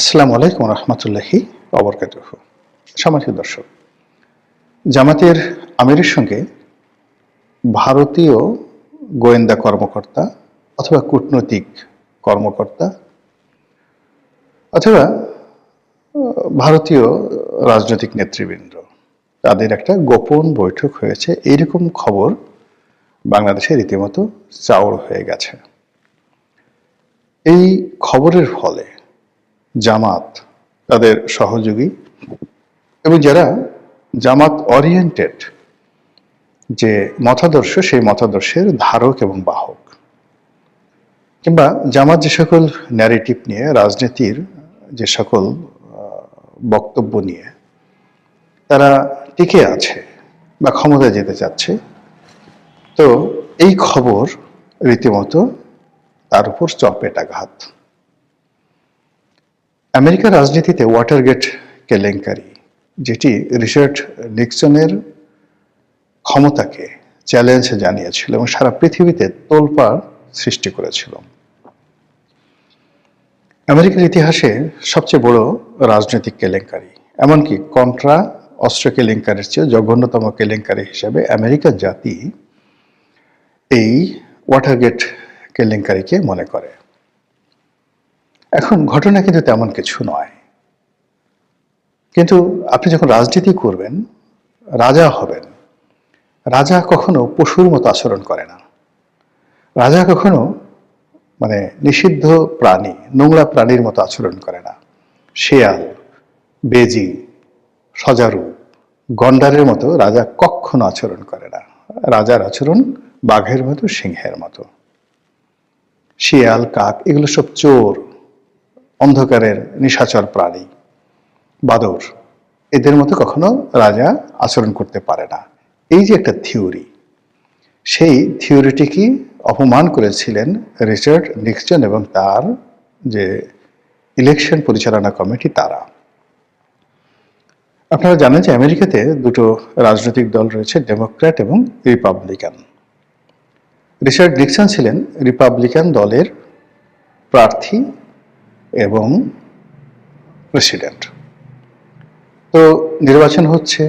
আসসালামু আলাইকুম রহমতুল্লাহি ওয়া সম্মানিত দর্শক, জামাতের আমিরের সঙ্গে ভারতীয় গোয়েন্দা কর্মকর্তা অথবা কূটনৈতিক কর্মকর্তা অথবা ভারতীয় রাজনৈতিক নেতৃবৃন্দ তাদের একটা গোপন বৈঠক হয়েছে, এইরকম খবর বাংলাদেশে রীতিমতো চাউর হয়ে গেছে। এই খবরের ফলে জামাত, তাদের সহযোগী এবং যারা জামাত ওরিয়েন্টেড যে মতাদর্শ, সেই মতাদর্শের ধারক এবং বাহক, কিংবা জামাত যে সকল ন্যারেটিভ নিয়ে, রাজনীতির যে সকল বক্তব্য নিয়ে তারা টিকে আছে বা ক্ষমতায় যেতে চাচ্ছে, তো এই খবর রীতিমতো তার উপর চপেটাঘাত। আমেরিকার রাজনীতিতে ওয়াটারগেট কেলেঙ্কারি, যেটি রিচার্ড নিক্সনের ক্ষমতাকে চ্যালেঞ্জ জানিয়েছিল এবং সারা পৃথিবীতে তোলপাড় সৃষ্টি করেছিল। আমেরিকার ইতিহাসে সবচেয়ে বড় রাজনৈতিক কেলেঙ্কারি, এমনকি কন্ট্রা অস্ত্র কেলেঙ্কারির চেয়ে জঘন্যতম কেলেঙ্কারি হিসেবে আমেরিকান জাতি এই ওয়াটারগেট কেলেঙ্কারিকে মনে করে। এখন ঘটনা কিন্তু তেমন কিছু নয়, কিন্তু আপনি যখন রাজনীতি করবেন, রাজা হবেন, রাজা কখনো পশুর মতো আচরণ করে না। রাজা কখনো নিষিদ্ধ প্রাণী, নোংরা প্রাণীর মতো আচরণ করে না। শেয়াল, বেজি, সজারু, গন্ডারের মতো রাজা কখনো আচরণ করে না। রাজার আচরণ বাঘের মতো, সিংহের মতো। শিয়াল, কাক এগুলো সব চোর, অন্ধকারের নিশাচর প্রাণী, বাদর, এদের মতো কখনো রাজা আচরণ করতে পারে না। এই যে একটা থিওরি, সেই থিওরিটিকে অপমান করেছিলেন রিচার্ড নিক্সন এবং তার যে ইলেকশন পরিচালনা কমিটি তারা। আপনারা জানেন যে আমেরিকাতে দুটো রাজনৈতিক দল রয়েছে, ডেমোক্র্যাট এবং রিপাবলিকান। রিচার্ড নিক্সন ছিলেন রিপাবলিকান দলের প্রার্থী এবং প্রেসিডেন্ট। তো নির্বাচন হচ্ছে,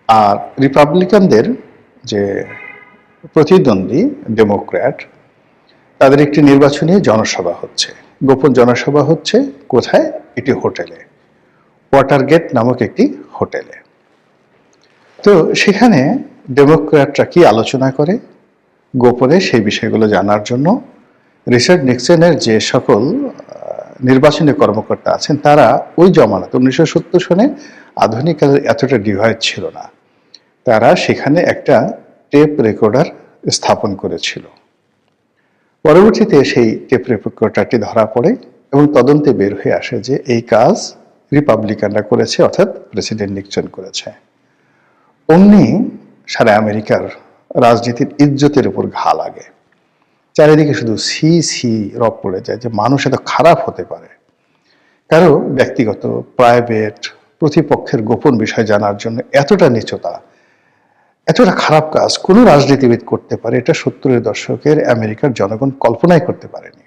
আর রিপাবলিকানদের যে প্রতিদ্বন্দ্বী ডেমোক্র্যাট, তাদের একটি নির্বাচনী জনসভা হচ্ছে, গোপন জনসভা হচ্ছে। কোথায়? একটি হোটেলে, ওয়াটারগেট নামক একটি হোটেলে। তো সেখানে ডেমোক্র্যাটরা কি আলোচনা করে গোপনে, সেই বিষয়গুলো জানার জন্য রিচার্ড নিক্সনের যে সকল নির্বাচনী কর্মকর্তা আছেন, তারা ওই জমানাতে 1970 সনে আধুনিক কালের এতটা ডিভাইস ছিল না, তারা সেখানে একটা টেপ রেকর্ডার স্থাপন করেছিল। পরবর্তীতে সেই টেপ রেকর্ডারটি ধরা পড়ে এবং তদন্তে বের হয়ে আসে যে এই কাজ রিপাবলিকানরা করেছে, অর্থাৎ প্রেসিডেন্ট নিক্সন করেছে। অমনি সারা আমেরিকার রাজনীতির ইজ্জতের উপর ঘা লাগে। চারিদিকে শুধু সি সি রব পড়ে যায় যে মানুষ এত খারাপ হতে পারে। কারো ব্যক্তিগত, প্রাইভেট, প্রতিপক্ষের গোপন বিষয় জানার জন্য এতটা নীচতা, এতটা খারাপ কাজ কোনো রাজনীতিবিদ করতে পারে, এটা 70-এর দশকের আমেরিকার জনগণ কল্পনাই করতে পারেনি।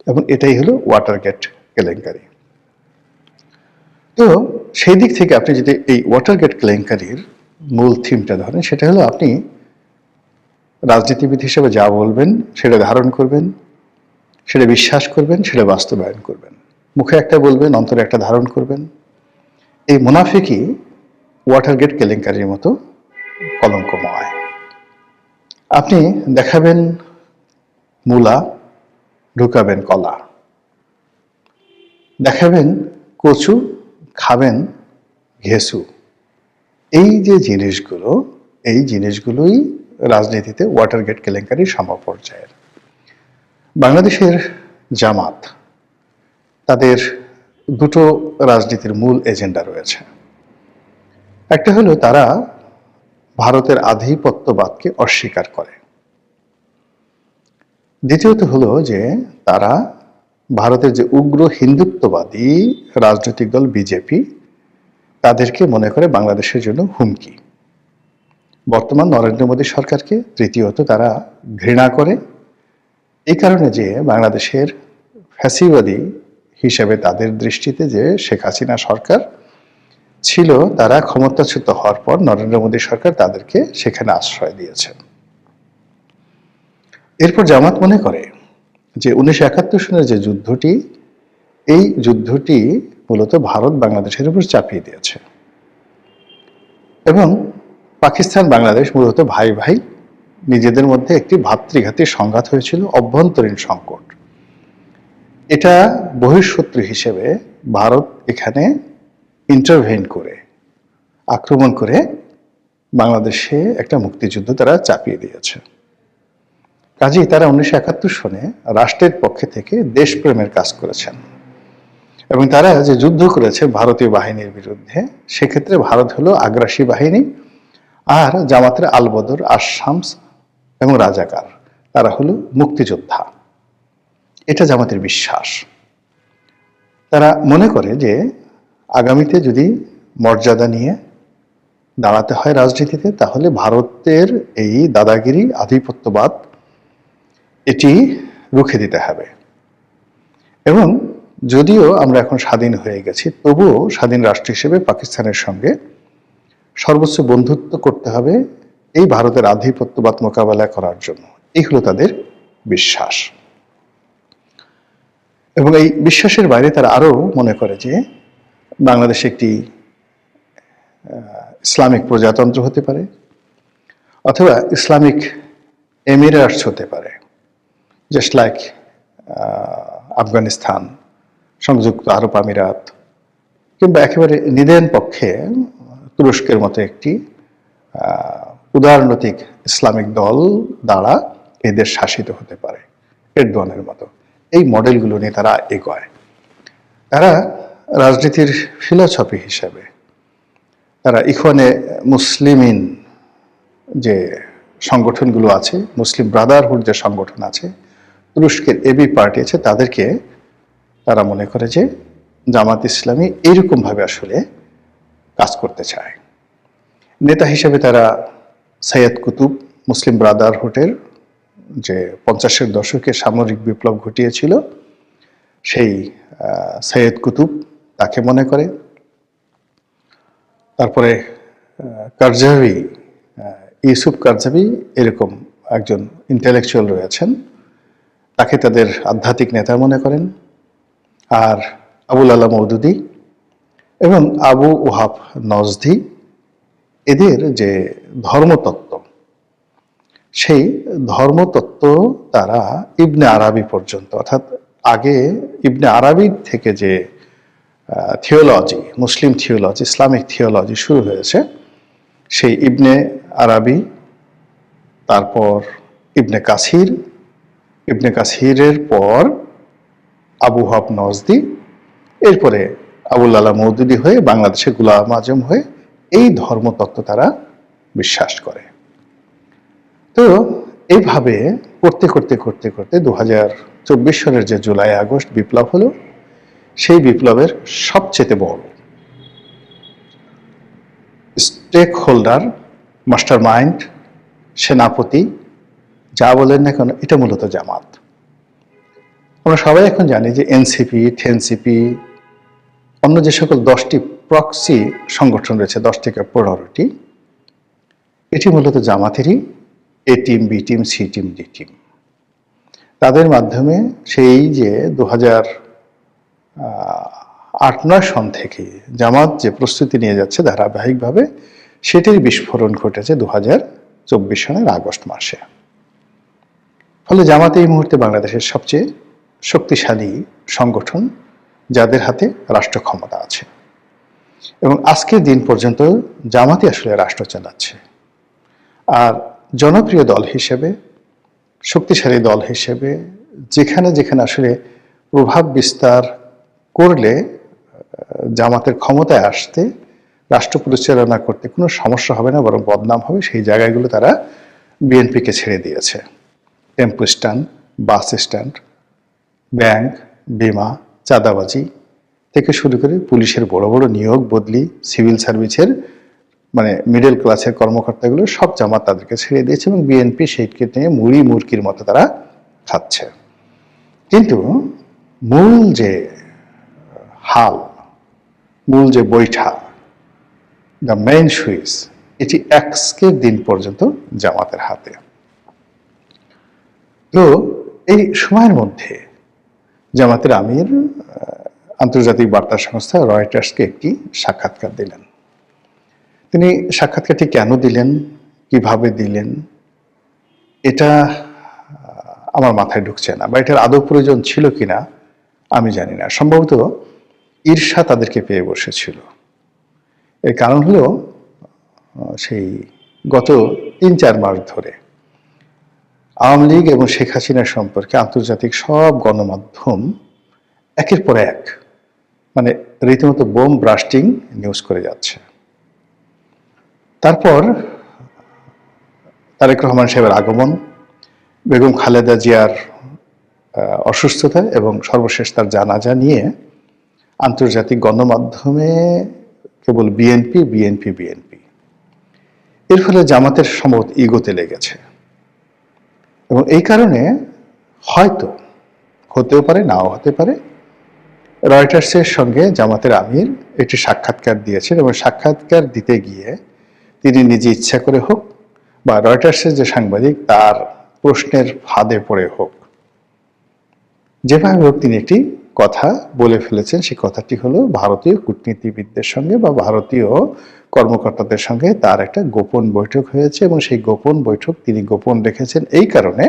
এবং এটাই হলো ওয়াটারগেট কেলেঙ্কারি। তো সেই দিক থেকে আপনি যদি এই ওয়াটারগেট কেলেঙ্কারির মূল থিমটা ধরেন, সেটা হলো আপনি রাজনীতিবিদ হিসেবে যা বলবেন সেটা ধারণ করবেন, সেটা বিশ্বাস করবেন, সেটা বাস্তবায়ন করবেন। মুখে একটা বলবেন, অন্তরে একটা ধারণ করবেন। এই মুনাফিকই ওয়াটারগেট কেলেঙ্কারির মতো কলঙ্কময়। আপনি দেখাবেন মূলা, ঢুকাবেন কলা, দেখাবেন কচু, খাবেন ঘেঁসু। এই যে জিনিসগুলো, এই জিনিসগুলোই রাজনীতিতে ওয়াটারগেট কেলেঙ্কারির সমপর্যায়ের। বাংলাদেশের জামাত, তাদের দুটো রাজনীতির মূল এজেন্ডা রয়েছে। একটা হলো তারা ভারতের আধিপত্যবাদকে অস্বীকার করে। দ্বিতীয়ত হলো যে তারা ভারতের যে উগ্র হিন্দুত্ববাদী রাজনৈতিক দল বিজেপি, তাদেরকে মনে করে বাংলাদেশের জন্য হুমকি। বর্তমান নরেন্দ্র মোদী সরকারকে তৃতীয়ত তারা ঘৃণা করে, এই কারণে যে বাংলাদেশের ফ্যাসিবাদী হিসেবে তাদের দৃষ্টিতে যে শেখ হাসিনা সরকার ছিল, তারা ক্ষমতাচ্যুত হওয়ার পর নরেন্দ্র মোদী সরকার তাদেরকে সেখানে আশ্রয় দিয়েছে। এরপর জামাত মনে করে যে 1971 সনের যে যুদ্ধটি, এই যুদ্ধটি মূলত ভারত বাংলাদেশের উপর চাপিয়ে দিয়েছে এবং পাকিস্তান বাংলাদেশ মূলত ভাই ভাই, নিজেদের মধ্যে একটি ভাতৃঘাতী সংঘাত হয়েছিল, অভ্যন্তরীণ সংকট। এটা বহিঃশত্রু হিসেবে ভারত এখানে ইন্টারভেন করে, আক্রমণ করে বাংলাদেশে একটা মুক্তিযুদ্ধ তারা চাপিয়ে দিয়েছে। কাজেই তারা 1971 সনে রাষ্ট্রের পক্ষে থেকে দেশপ্রেমের কাজ করেছেন এবং তারা যে যুদ্ধ করেছে ভারতীয় বাহিনীর বিরুদ্ধে, সেক্ষেত্রে ভারত হলো আগ্রাসী বাহিনী আর জামাতের আলবদর, আশামস এবং রাজাকার, তারা হলো মুক্তিযোদ্ধা। এটা জামাতের বিশ্বাস। তারা মনে করে যে আগামীতে যদি মর্যাদা নিয়ে দাঁড়াতে হয় রাজনীতিতে, তাহলে ভারতের এই দাদাগিরি, আধিপত্যবাদ, এটি রুখে দিতে হবে। এবং যদিও আমরা এখন স্বাধীন হয়ে গেছি, তবুও স্বাধীন রাষ্ট্র হিসেবে পাকিস্তানের সঙ্গে সর্বোচ্চ বন্ধুত্ব করতে হবে এই ভারতের আধিপত্যবাদ মোকাবেলা করার জন্য। এই হলো তাদের বিশ্বাস। এবং এই বিশ্বাসের বাইরে তারা আরো মনে করে যে বাংলাদেশ একটি ইসলামিক প্রজাতন্ত্র হতে পারে অথবা ইসলামিক এমিরেটস হতে পারে, জাস্ট লাইক আফগানিস্তান, সংযুক্ত আরব আমিরাত, কিংবা একেবারে নিদেন পক্ষে তুরস্কের মতো একটি উদারনৈতিক ইসলামিক দল দ্বারা এই দেশ শাসিত হতে পারে, এরদোয়ানের মতো। এই মডেলগুলো নিয়ে তারা এগোয়। তারা রাজনীতির ফিলসফি হিসেবে তারা ইখওয়ানে মুসলিমিন যে সংগঠনগুলো আছে, মুসলিম ব্রাদারহুড যে সংগঠন আছে, তুরস্কের এবি পার্টি আছে, তাদেরকে তারা মনে করে যে জামাত ইসলামী এইরকমভাবে আসলে কাজ করতে চায়। নেতা হিসেবে তারা সৈয়দ কুতুব, মুসলিম ব্রাদারহুডের যে 50-এর দশকে সামরিক বিপ্লব ঘটিয়েছিল, সেই সৈয়দ কুতুব তাকে মনে করে। তারপরে কারজাভি, ইউসুফ কারজাভি এরকম একজন ইন্টেলেকচুয়াল রয়েছেন, তাকে তাদের আধ্যাত্মিক নেতা মনে করেন। আর আবুল আলা মওদুদি এবং আবু ওহাব নজদি, এদের যে ধর্মতত্ত্ব, সেই ধর্মতত্ত্ব তারা ইবনে আরাবি পর্যন্ত, অর্থাৎ আগে ইবনে আরাবির থেকে যে থিওলজি, মুসলিম থিওলজি, ইসলামিক থিওলজি শুরু হয়েছে, সেই ইবনে আরাবি, তারপর ইবনে কাসির, ইবনে কাসিরের পর আবু ওহাব নজদি, এরপরে আবুল আলা মওদুদি হয়ে বাংলাদেশে গোলাম আজম হয়ে এই ধর্মতত্ত্ব তারা বিশ্বাস করে। তো এইভাবে করতে করতে করতে করতে 2024 সালের যে জুলাই আগস্ট বিপ্লব হলো, সেই বিপ্লবের সবচেয়ে বড় স্টেক হোল্ডার, মাস্টার মাইন্ড, সেনাপতি, যা বলেন না কেন, এটা মূলত জামাত। আমরা সবাই এখন জানি যে এনসিপি, টেনসিপি, অন্য যে সকল 10টি প্রক্সি সংগঠন রয়েছে, 10 থেকে 15টি, এটি মূলত জামাতেরই A team, B team, C team, D team. তাদের মাধ্যমে সেই যে 2008-9 সন থেকে জামাত যে প্রস্তুতি নিয়ে যাচ্ছে ধারাবাহিকভাবে, সেটির বিস্ফোরণ ঘটেছে 2024 সনের আগস্ট মাসে। ফলে জামাত এই মুহূর্তে বাংলাদেশের সবচেয়ে শক্তিশালী সংগঠন, যাদের হাতে রাষ্ট্র ক্ষমতা আছে। এবং আজকের দিন পর্যন্ত জামাতই আসলে রাষ্ট্র চালাচ্ছে। আর জনপ্রিয় দল হিসেবে, শক্তিশালী দল হিসেবে, যেখানে যেখানে আসলে প্রভাব বিস্তার করলে জামাতের ক্ষমতায় আসতে, রাষ্ট্র পরিচালনা করতে কোনো সমস্যা হবে না, বরং বদনাম হবে, সেই জায়গাগুলো তারা বিএনপিকে ছেড়ে দিয়েছে। Tempo stand, bus stand, bank, বিমা, চাঁদাবাজি থেকে শুরু করে পুলিশের বড় বড় নিয়োগ বদলি, সিভিল সার্ভিসের মানে মিডল ক্লাসের কর্মকর্তাগুলো সব জামাত তাদেরকে ছেড়ে দিয়েছে এবং বিএনপি সেইকে নিয়ে মুড়ি মুরকির মতো তারা খাচ্ছে। কিন্তু মূল যে হাল, মূল যে বৈঠা, দ্য মেইন সুইচ, এটি আজকের দিন পর্যন্ত জামাতের হাতে। তো এই সময়ের মধ্যে জামাতের আমির আন্তর্জাতিক বার্তা সংস্থা রয়টার্সকে একটি সাক্ষাৎকার দিলেন। তিনি সাক্ষাৎকারটি কেন দিলেন, কিভাবে দিলেন, এটা আমার মাথায় ঢুকছে না, বা এটার আদৌ প্রয়োজন ছিল কিনা আমি জানি না। সম্ভবত ঈর্ষা তাদেরকে পেয়ে বসেছিল। এর কারণ হলো সেই গত ৩-৪ মাস ধরে আওয়ামী লীগ এবং শেখ হাসিনার সম্পর্কে আন্তর্জাতিক সব গণমাধ্যম একের পর এক মানে রীতিমতো বোম ব্রাস্টিং নিউজ করে যাচ্ছে। তারপর তারেক রহমান সাহেবের আগমন, বেগম খালেদা জিয়ার অসুস্থতা এবং সর্বশেষ তার জানাজা নিয়ে আন্তর্জাতিক গণমাধ্যমে কেবল বিএনপি বিএনপি বিএনপি। এর ফলে জামাতের সম্ভবত ইগোতে লেগেছে, এবং এই কারণে হয়তো, হতেও পারে নাও হতে পারে, রয়টার্সের সঙ্গে জামাতের আমির একটি সাক্ষাৎকার দিয়েছেন, এবং সাক্ষাৎকার দিতে গিয়ে তিনি নিজে ইচ্ছা করে হোক বা রয়টার্সের যে সাংবাদিক তার প্রশ্নের ফাঁদে পড়ে হোক, যেভাবে হোক তিনি একটি কথা বলে ফেলেছেন। সেই কথাটি হলো ভারতীয় কূটনীতিবিদদের সঙ্গে বা ভারতীয় কর্মকর্তাদের সঙ্গে তার একটা গোপন বৈঠক হয়েছে, এবং সেই গোপন বৈঠক তিনি গোপন রেখেছেন এই কারণে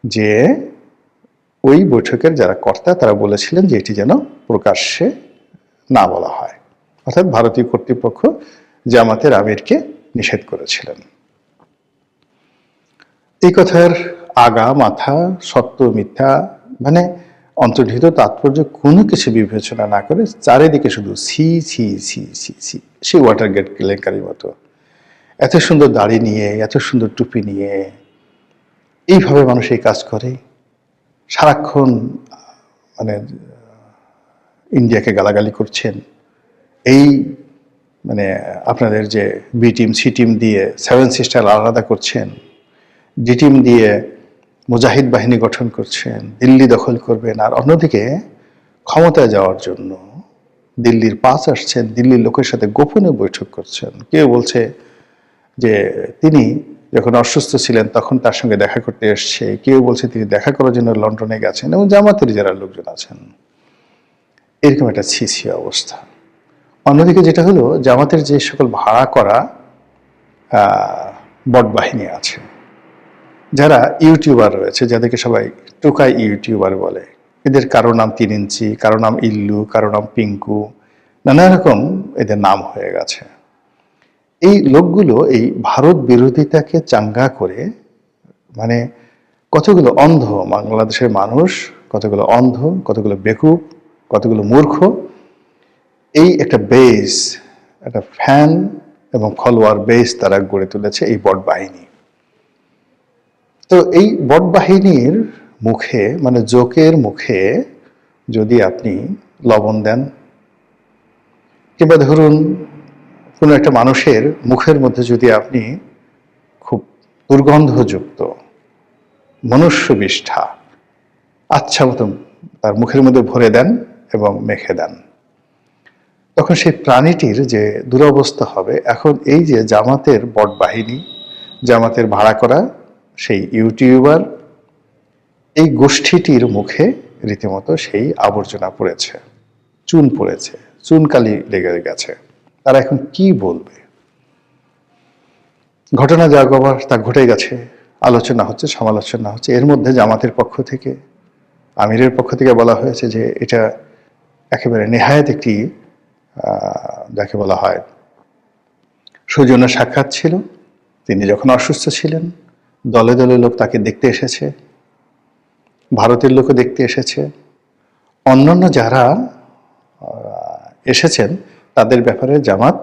যে ওই বৈঠকের যারা কর্তা তারা বলেছিলেন যে এটি যেন প্রকাশ্যে না বলা হয়, অর্থাৎ ভারতীয় কর্তৃপক্ষ জামাতের আমিরকে নিষেধ করেছিলেন। এই কথার আগা মাথা, সত্য মিথ্যা মানে অন্তর্নিহিত তাৎপর্য কোনো কিছু বিবেচনা না করে চারিদিকে শুধু ছি ছি ছি ছি ছি, সেই ওয়াটারগেট কেলেঙ্কারির মতো এত সুন্দর দাড়ি নিয়ে, এত সুন্দর টুপি নিয়ে এইভাবে মানুষ এই কাজ করে, সারাক্ষণ মানে ইন্ডিয়াকে গালাগালি করছেন, এই মানে আপনাদের যে বি টিম সি টিম দিয়ে 7 সিস্টার আলাদা করছেন, ডি টিম দিয়ে মুজাহিদ বাহিনী গঠন করছেন, দিল্লি দখল করবেন, আর অন্যদিকে ক্ষমতায় যাওয়ার জন্য দিল্লির পাস আসছেন, দিল্লির লোকের সাথে গোপনে বৈঠক করছেন। কেউ বলছে যে তিনি যখন অসুস্থ ছিলেন তখন তার সঙ্গে দেখা করতে এসছে, কেউ বলছে তিনি দেখা করার জন্য লন্ডনে গেছেন, এবং জামাতের যারা লোকজন আছেন, এরকম একটা ছিছি অবস্থা। অন্যদিকে যেটা হলো, জামাতের যে সকল ভাড়া করা বট বাহিনী আছে, যারা ইউটিউবার রয়েছে, যাদেরকে সবাই টোকাই ইউটিউবার বলে, এদের কারো নাম 3 ইঞ্চি, কারো নাম ইল্লু, কারো নাম পিঙ্কু, নানা রকম এদের নাম হয়ে গেছে। এই লোকগুলো এই ভারত বিরোধিতাকে চাঙ্গা করে, মানে কতগুলো অন্ধ বাংলাদেশের মানুষ, কতগুলো অন্ধ, কতগুলো বেকুব, কতগুলো মূর্খ, এই একটা বেস, একটা ফ্যান এবং ফলোয়ার বেস তারা গড়ে তুলেছে এই বট বাহিনী। তো এই বট বাহিনীর মুখে, মানে জোকের মুখে যদি আপনি লবণ দেন, কিংবা ধরুন কোনো একটা মানুষের মুখের মধ্যে যদি আপনি খুব দুর্গন্ধযুক্ত মনুষ্য বিষ্ঠা আচ্ছা মতো তার মুখের মধ্যে ভরে দেন এবং মেখে দেন, তখন সেই প্রাণীটির যে দুরবস্থা হবে। এখন এই যে জামাতের বট বাহিনী, জামাতের ভাড়া করা সেই ইউটিউবার, এই গোষ্ঠীটির মুখে রীতিমতো সেই আবর্জনা পড়েছে, চুন পড়েছে, চুনকালি লেগে গেছে। তারা এখন কি বলবে? ঘটনা যা গবার তা ঘটে গেছে, আলোচনা হচ্ছে, সমালোচনা হচ্ছে। এর মধ্যে জামাতের পক্ষ থেকে, আমিরের পক্ষ থেকে বলা হয়েছে যে এটা একেবারে নেহায়েত একটি যাকে বলা হয় সৌজন্য সাক্ষাৎ ছিল। তিনি যখন অসুস্থ ছিলেন, দলে দলে লোক তাকে দেখতে এসেছে, ভারতের লোকও দেখতে এসেছে, অন্যান্য যারা এসেছেন তাদের ব্যাপারে জামাত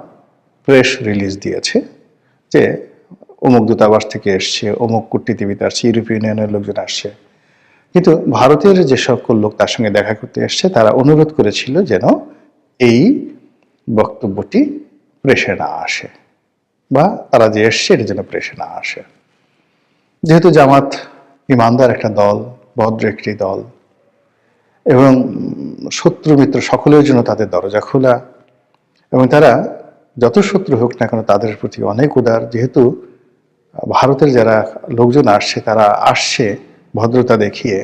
প্রেস রিলিজ দিয়েছে যে অমুক দূতাবাস থেকে এসছে, অমুক কূটনীতিবিদ আসছে, ইউরোপীয় ইউনিয়নের লোকজন আসছে। কিন্তু ভারতের যে সকল লোক তার সঙ্গে দেখা করতে এসছে তারা অনুরোধ করেছিল যেন এই বক্তব্যটি প্রেসে না আসে, বা তারা যে এসছে এটা যেন প্রেসে না আসে। যেহেতু জামাত ইমানদার একটা দল, ভদ্র একটি দল, এবং শত্রু মিত্র সকলের জন্য তাদের দরজা খোলা, এবং তারা যত শত্রু হোক না কেন তাদের প্রতি অনেক উদার। যেহেতু ভারতের যারা লোকজন আসছে তারা আসছে ভদ্রতা দেখিয়ে,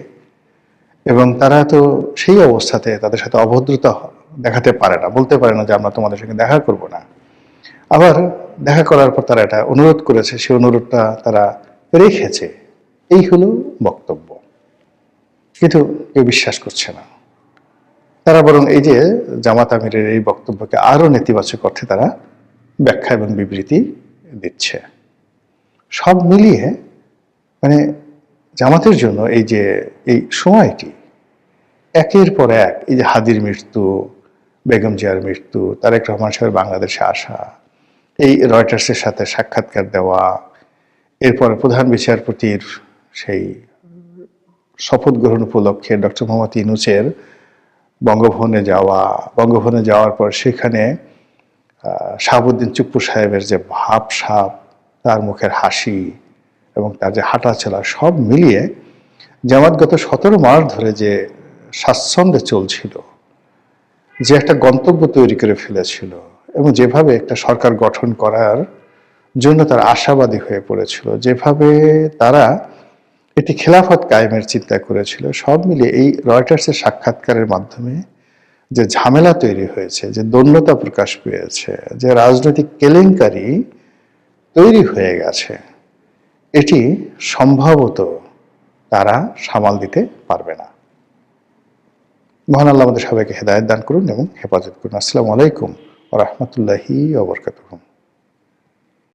এবং তারা তো সেই অবস্থাতে তাদের সাথে অভদ্রতা দেখাতে পারে না, বলতে পারে না যে আমরা তোমাদের সঙ্গে দেখা করব না। আবার দেখা করার পর তারা এটা অনুরোধ করেছে, সেই অনুরোধটা তারা রেখেছে। এই হলো বক্তব্য, কিন্তু কেউ বিশ্বাস করছে না। তারা বরং এই যে জামাত আমিরের এই বক্তব্যকে আরো নেতিবাচক অর্থে তারা ব্যাখ্যা এবং বিবৃতি দিচ্ছে। সব মিলিয়ে মানে জামাতের জন্য এই যে এই সময়টি একের পর এক, এই যে হাদির মৃত্যু, বেগম জিয়ার মৃত্যু, তারেক রহমান সাহেবের বাংলাদেশে আসা, এই রয়টার্সের সাথে সাক্ষাৎকার দেওয়া, এরপর প্রধান বিচারপতির সেই শপথ গ্রহণ উপলক্ষে ডক্টর মোহাম্মদ ইউনূসের বঙ্গভবনে যাওয়া, বঙ্গভবনে যাওয়ার পর সেখানে শাহাবুদ্দিন চুপ্পু সাহেবের যে ভাবসাব, তার মুখের হাসি এবং তার যে হাঁটা চলা, সব মিলিয়ে জামাত গত 17 মাস ধরে যে স্বাচ্ছন্দ্যে চলছিল, যে একটা গন্তব্য তৈরি করে ফেলেছিল, এবং যেভাবে একটা সরকার গঠন করার জন্য তারা আশাবাদী হয়ে পড়েছিল, যেভাবে তারা এটি খেলাফত কায়েমের চিন্তা করেছিল, সব মিলিয়ে এই রয়টার্সের সাক্ষাৎকারের মাধ্যমে যে ঝামেলা তৈরি হয়েছে, যে দৈন্যতা প্রকাশ পেয়েছে, যে রাজনৈতিক কেলেঙ্কারি তৈরি হয়ে গেছে, এটি সম্ভবত তারা সামাল দিতে পারবে না। মহান আল্লাহ আমাদের সবাইকে হেদায়েত দান করুন এবং হেফাজত করুন। আসসালামু আলাইকুম ওয়া রাহমাতুল্লাহি ওয়া বারাকাতুহু।